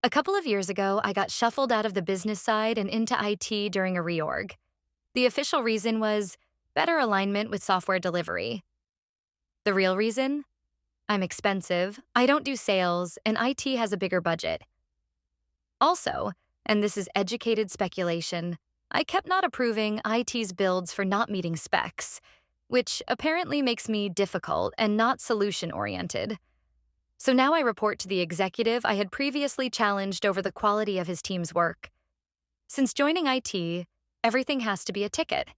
A couple of years ago, I got shuffled out of the business side and into IT during a reorg. The official reason was better alignment with software delivery. The real reason? I'm expensive, I don't do sales, and IT has a bigger budget. Also, and this is educated speculation, I kept not approving IT's builds for not meeting specs, which apparently makes me difficult and not solution oriented. So now I report to the executive I had previously challenged over the quality of his team's work. Since joining IT, everything has to be a ticket.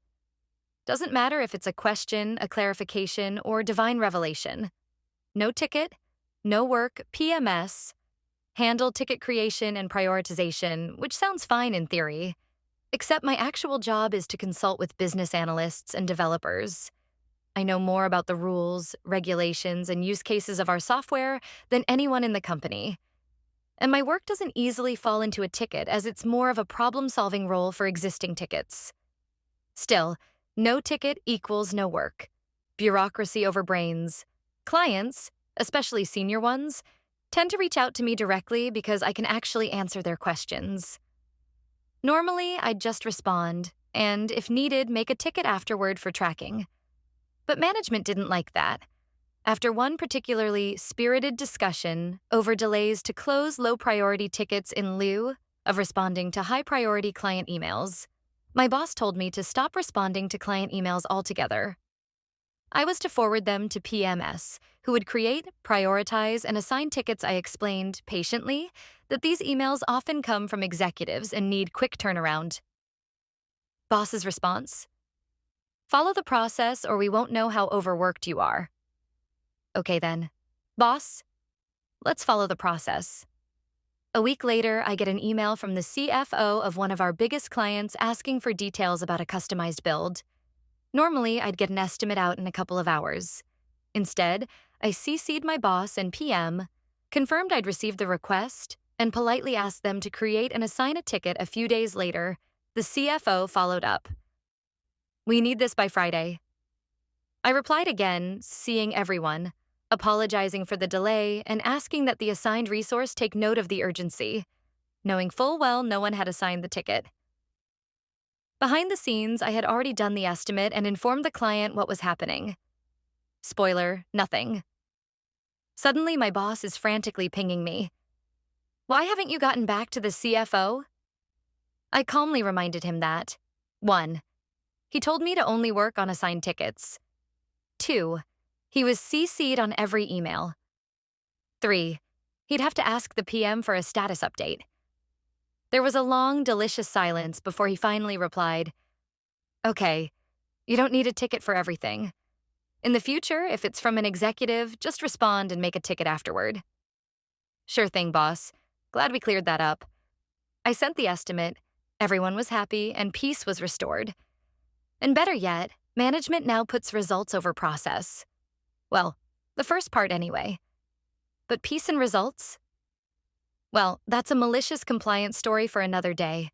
Doesn't matter if it's a question, a clarification, or divine revelation. No ticket, no work, PMS, handle ticket creation and prioritization, which sounds fine in theory. Except my actual job is to consult with business analysts and developers. I know more about the rules, regulations, and use cases of our software than anyone in the company. And my work doesn't easily fall into a ticket as it's more of a problem-solving role for existing tickets. Still, no ticket equals no work. Bureaucracy over brains. Clients, especially senior ones, tend to reach out to me directly because I can actually answer their questions. Normally, I'd just respond, and if needed, make a ticket afterward for tracking. But management didn't like that. After one particularly spirited discussion over delays to close low-priority tickets in lieu of responding to high-priority client emails, my boss told me to stop responding to client emails altogether. I was to forward them to PMS, who would create, prioritize, and assign tickets. I explained, patiently, that these emails often come from executives and need quick turnaround. Boss's response: follow the process or we won't know how overworked you are. Okay then. Boss, let's follow the process. A week later, I get an email from the CFO of one of our biggest clients asking for details about a customized build. Normally, I'd get an estimate out in a couple of hours. Instead, I CC'd my boss and PM, confirmed I'd received the request, and politely asked them to create and assign a ticket. A few days later, the CFO followed up. We need this by Friday. I replied again, seeing everyone, apologizing for the delay and asking that the assigned resource take note of the urgency, knowing full well no one had assigned the ticket. Behind the scenes, I had already done the estimate and informed the client what was happening. Spoiler, nothing. Suddenly, my boss is frantically pinging me. Why haven't you gotten back to the CFO? I calmly reminded him that 1. He told me to only work on assigned tickets. 2. He was CC'd on every email. 3. He'd have to ask the PM for a status update. There was a long, delicious silence before he finally replied, okay, you don't need a ticket for everything. In the future, if it's from an executive, just respond and make a ticket afterward. Sure thing, boss. Glad we cleared that up. I sent the estimate, everyone was happy, and peace was restored. And better yet, management now puts results over process. Well, the first part anyway. But peace and results? Well, that's a malicious compliance story for another day.